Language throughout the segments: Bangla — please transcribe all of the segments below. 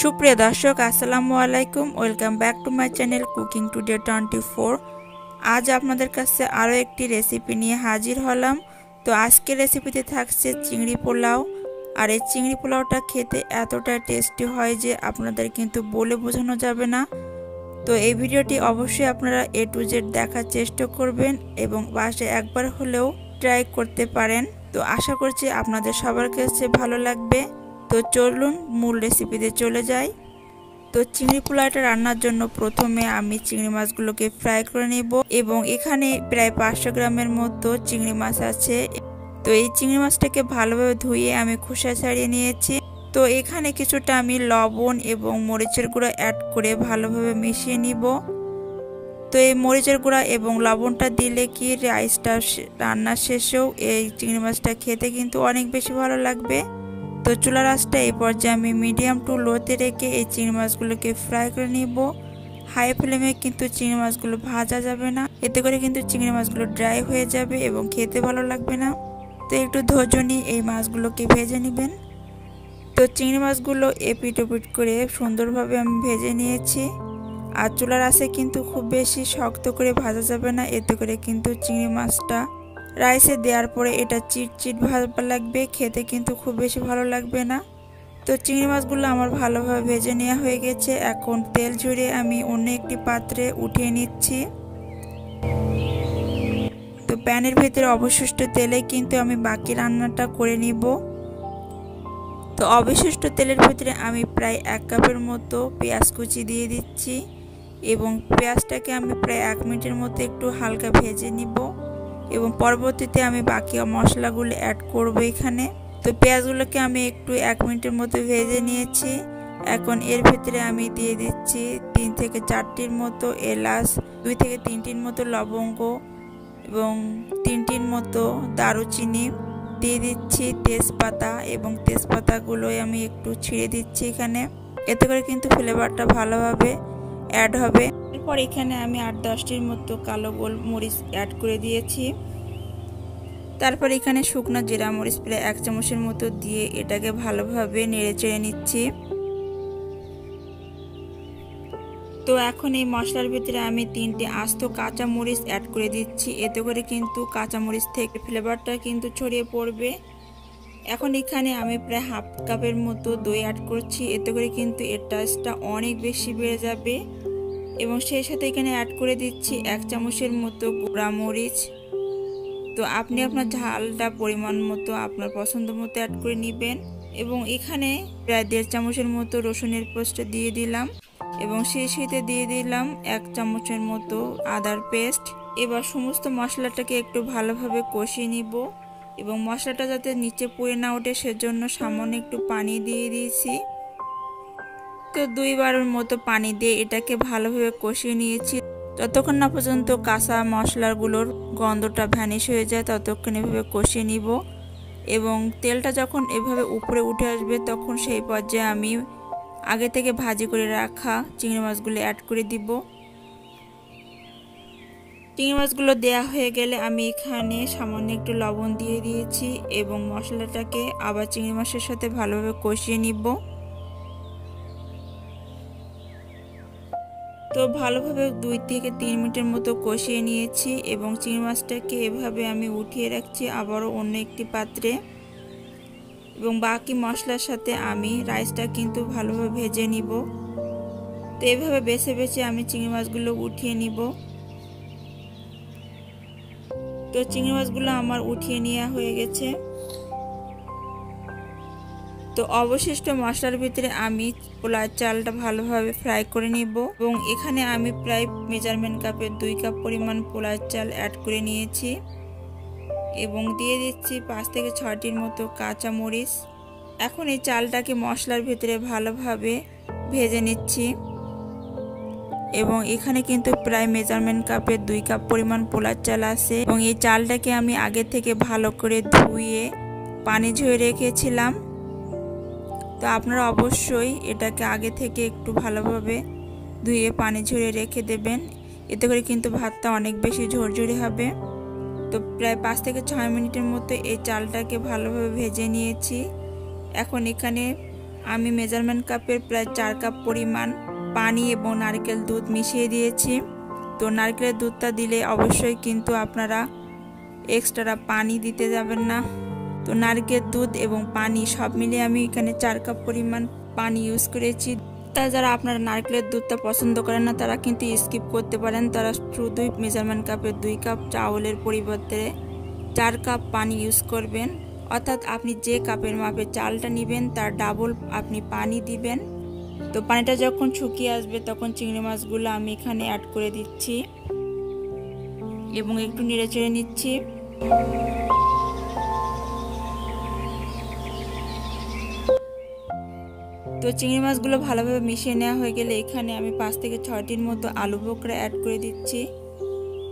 সুপ্রিয় দর্শক আসসালামু আলাইকুম, welcome back to my channel cooking today 24। আজ আপনাদের কাছে আরও একটি রেসিপি নিয়ে হাজির হলাম। তো আজকের রেসিপিতে থাকছে চিংড়ি পোলাও। আর এই চিংড়ি পোলাওটা খেতে এতটা টেস্টি হয় যে আপনাদের কিন্তু বলে বোঝানো যাবে না। তো এই ভিডিওটি অবশ্যই আপনারা A to Z দেখার চেষ্টা করবেন এবং বাসায় একবার হলেও ট্রাই করতে পারেন। তো আশা করছি আপনাদের সবার কাছে ভালো লাগবে। তো চলুন মূল রেসিপিতে চলে যাই। তো চিংড়ি পোলাওটা রান্নার জন্য প্রথমে আমি চিংড়ি মাছগুলোকে ফ্রাই করে নেব এবং এখানে প্রায় 500 গ্রামের মতো চিংড়ি মাছ আছে। তো এই চিংড়ি মাছটাকে ভালোভাবে ধুয়ে আমি খোসা ছাড়িয়ে নিয়েছি। তো এখানে কিছুটা আমি লবণ এবং মরিচের গুঁড়া অ্যাড করে ভালোভাবে মিশিয়ে নিব। তো এই মরিচের গুঁড়া এবং লবণটা দিলে কি রাইসটা রান্নার শেষেও এই চিংড়ি মাছটা খেতে কিন্তু অনেক বেশি ভালো লাগবে। তো চুলার আঁচটা এই পর্যায়ে আমি মিডিয়াম টু লোতে রেখে এই চিংড়ি মাছগুলোকে ফ্রাই করে নিব। হাই ফ্লেমে কিন্তু চিংড়ি মাছগুলো ভাজা যাবে না, এতে করে কিন্তু চিংড়ি মাছগুলো ড্রাই হয়ে যাবে এবং খেতে ভালো লাগবে না। তো একটু ধৈর্য নিয়ে এই মাছগুলোকে ভেজে নেবেন। তো চিংড়ি মাছগুলো এপিট ওপিট করে সুন্দরভাবে আমি ভেজে নিয়েছি। আর চুলার আঁচে কিন্তু খুব বেশি শক্ত করে ভাজা যাবে না, এতে করে কিন্তু চিংড়ি মাছটা রাইসে দেওয়ার পরে এটা চিটচিট ভাজা লাগবে, খেতে কিন্তু খুব বেশি ভালো লাগবে না। তো চিংড়ি মাছগুলো আমার ভালোভাবে ভেজে নেওয়া হয়ে গেছে। এখন তেল ঝরিয়ে আমি অন্য একটি পাত্রে উঠিয়ে নিচ্ছি। তো প্যানের ভেতরে অবশিষ্ট তেলে কিন্তু আমি বাকি রান্নাটা করে নিব। তো অবশিষ্ট তেলের ভিতরে আমি প্রায় 1 কাপের মতো পেঁয়াজ কুচি দিয়ে দিচ্ছি এবং পেঁয়াজটাকে আমি প্রায় 1 মিনিটের মতো একটু হালকা ভেজে নিব এবং পরবর্তীতে আমি বাকি মশলাগুলো অ্যাড করব এখানে। তো পেঁয়াজগুলোকে আমি একটু 1 মিনিটের মতো ভেজে নিয়েছি। এখন এর ভিতরে আমি দিয়ে দিচ্ছি 3 থেকে 4টির মতো এলাচ, 2 থেকে 3টির মতো লবঙ্গ এবং 3টির মতো দারুচিনি, দিয়ে দিচ্ছি তেজপাতা এবং তেজপাতাগুলো আমি একটু ছিঁড়ে দিচ্ছি এখানে, এতে করে কিন্তু ফ্লেভারটা ভালোভাবে অ্যাড হবে। এরপর এখানে আমি 8-10টির মতো কালো গোলমরিচ অ্যাড করে দিয়েছি। তারপর এখানে শুকনো জিরা মরিচ প্রায় 1 চামচের মতো দিয়ে এটাকে ভালোভাবে নেড়ে চেড়ে নিচ্ছি। তো এখন এই মশলার ভিতরে আমি 3টি আস্ত কাঁচা মরিচ অ্যাড করে দিচ্ছি, এতে করে কিন্তু কাঁচা মরিচ থেকে ফ্লেভারটা কিন্তু ছড়িয়ে পড়বে। এখন এখানে আমি প্রায় 1/2 কাপের মতো দই অ্যাড করছি, এতে করে কিন্তু এর টেস্টটা অনেক বেশি বেড়ে যাবে। এবং সেই সাথে এখানে অ্যাড করে দিচ্ছি 1 চামচের মতো গুঁড়া মরিচ। তো আপনি আপনার ঝালটা পরিমাণ মতো আপনার পছন্দ মতো অ্যাড করে নেবেন। এবং এখানে প্রায় 1.5 চামচের মতো রসুনের পেস্ট দিয়ে দিলাম এবং সেই সাথে দিয়ে দিলাম 1 চামচের মতো আদার পেস্ট। এবার সমস্ত মশলাটাকে একটু ভালোভাবে কষিয়ে নিব এবং মশলাটা যাতে নিচে পুড়ে না ওঠে সেজন্য সামান্য একটু পানি দিয়ে দিয়েছি। তো 2 বারের মতো পানি দিয়ে এটাকে ভালোভাবে কষিয়ে নিয়েছি। যতক্ষণ না পর্যন্ত কাঁচা মশলাগুলোর গন্ধটা ভ্যানিশ হয়ে যায় ততক্ষণ এভাবে কষিয়ে নিব এবং তেলটা যখন এভাবে উপরে উঠে আসবে তখন সেই পর্যায়ে আমি আগে থেকে ভাজি করে রাখা চিংড়ি মাছগুলো অ্যাড করে দিব। চিংড়ি মাছগুলো দেয়া হয়ে গেলে আমি এখানে সামান্য একটু লবণ দিয়ে দিয়েছি এবং মশলাটাকে আবার চিংড়ি মাছের সাথে ভালোভাবে কষিয়ে নিব। তো ভালোভাবে 2 থেকে 3 মিনিটের মতো কষিয়ে নিয়েছি এবং চিংড়ি মাছটাকে এভাবে আমি উঠিয়ে রাখছি আবারও অন্য একটি পাত্রে এবং বাকি মশলার সাথে আমি রাইসটা কিন্তু ভালোভাবে ভেজে নিব। তো এভাবে বেছে বেছে আমি চিংড়ি মাছগুলো উঠিয়ে নিব। তো চিংড়ি মাছগুলো আমার উঠিয়ে নেওয়া হয়ে গেছে। তো অবশিষ্ট মশলার ভিতরে আমি পোলাওর চালটা ভালোভাবে ফ্রাই করে নিব এবং এখানে আমি প্রায় মেজারমেন্ট কাপের 2 কাপ পরিমাণ পোলাওর চাল অ্যাড করে নিয়েছি এবং দিয়ে দিচ্ছি 5 থেকে 6টির মতো কাঁচা মরিচ। এখন এই চালটাকে মশলার ভিতরে ভালোভাবে ভেজে নিচ্ছি এবং এখানে কিন্তু প্রায় মেজারমেন্ট কাপের 2 কাপ পরিমাণ পোলাওর চাল আছে এবং এই চালটাকে আমি আগে থেকে ভালো করে ধুয়ে পানি ঝরিয়ে রেখেছিলাম। তো আপনারা অবশ্যই এটাকে আগে থেকে একটু ভালোভাবে ধুয়ে পানি ঝরিয়ে রেখে দেবেন, এতে করে কিন্তু ভাতটা অনেক বেশি ঝরঝরে হবে। তো প্রায় 5 থেকে 6 মিনিটের মতো এই চালটাকে ভালোভাবে ভেজে নিয়েছি। এখন এখানে আমি মেজারমেন্ট কাপের প্রায় 4 কাপ পরিমাণ পানি এবং নারকেল দুধ মিশিয়ে দিয়েছি। তো নারকেলের দুধটা দিলে অবশ্যই কিন্তু আপনারা এক্সট্রা পানি দিতে যাবেন না। তো নারকেল দুধ এবং পানি সব মিলিয়ে আমি এখানে 4 কাপ পরিমাণ পানি ইউজ করেছি। তা যারা আপনারা নারকেলের দুধটা পছন্দ করেন না তারা কিন্তু স্কিপ করতে পারেন, তারা শুধু মেজারমেন্ট কাপের 2 কাপ চাউলের পরিবর্তে 4 কাপ পানি ইউজ করবেন। অর্থাৎ আপনি যে কাপের মাপে চালটা নেবেন তার ডাবল আপনি পানি দিবেন। তো পানিটা যখন শুকিয়ে আসবে তখন চিংড়ি মাছগুলো আমি এখানে অ্যাড করে দিচ্ছি এবং একটু নেড়েচেড়ে নিচ্ছি। তো চিংড়ি মাছগুলো ভালোভাবে মিশিয়ে নেওয়া হয়ে গেলে এখানে আমি 5 থেকে 6টির মতো আলু বোখরা অ্যাড করে দিচ্ছি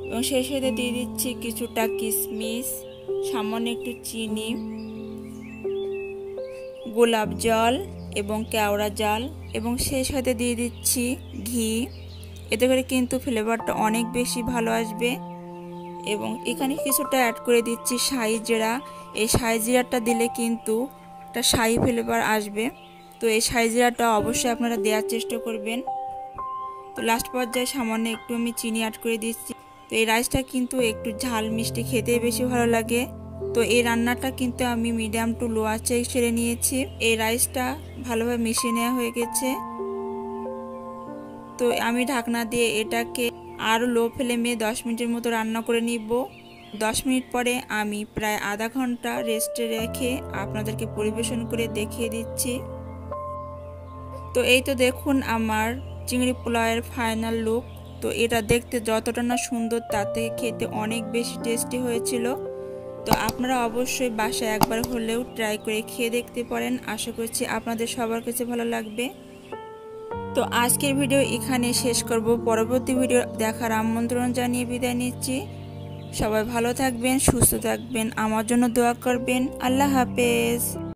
এবং সেই সাথে দিয়ে দিচ্ছি কিছুটা কিশমিশ, সামান্য একটু চিনি, গোলাপ জল এবং কেওড়া জল এবং সেই সাথে দিয়ে দিচ্ছি ঘি। এতে করে কিন্তু ফ্লেভারটা অনেক বেশি ভালো আসবে। এবং এখানে কিছুটা অ্যাড করে দিচ্ছি শাহি জিরা। এই শাহি জিরাটা দিলে কিন্তু একটা শাহি ফ্লেভার আসবে। তো এই শাহি জিরাটা অবশ্যই আপনারা দেওয়ার চেষ্টা করবেন। তো লাস্ট পর্যায়ে সামান্য একটু আমি চিনি অ্যাড করে দিচ্ছি। তো এই রাইসটা কিন্তু একটু ঝাল মিষ্টি খেতে বেশি ভালো লাগে। তো এই রান্নাটা কিন্তু আমি মিডিয়াম টু লো আঁচে ছেড়ে নিয়েছি। এই রাইসটা ভালোভাবে মিশিয়ে নেওয়া হয়ে গেছে। তো আমি ঢাকনা দিয়ে এটাকে আরও লো ফ্লেমে 10 মিনিটের মতো রান্না করে নিব। 10 মিনিট পরে আমি প্রায় আধা ঘন্টা রেস্টে রেখে আপনাদেরকে পরিবেশন করে দেখিয়ে দিচ্ছি। তো এই তো দেখুন আমার চিংড়ি পোলাওয়ের ফাইনাল লুক। তো এটা দেখতে যতটা না সুন্দর তার থেকে খেতে অনেক বেশি টেস্টি হয়েছিল। তো আপনারা অবশ্যই বাসায় একবার হলেও ট্রাই করে খেয়ে দেখতে পারেন। আশা করছি আপনাদের সবার কাছে ভালো লাগবে। তো আজকের ভিডিও এখানে শেষ করব। পরবর্তী ভিডিও দেখার আমন্ত্রণ জানিয়ে বিদায় নিচ্ছি। সবাই ভালো থাকবেন, সুস্থ থাকবেন, আমার জন্য দোয়া করবেন। আল্লাহ হাফেজ।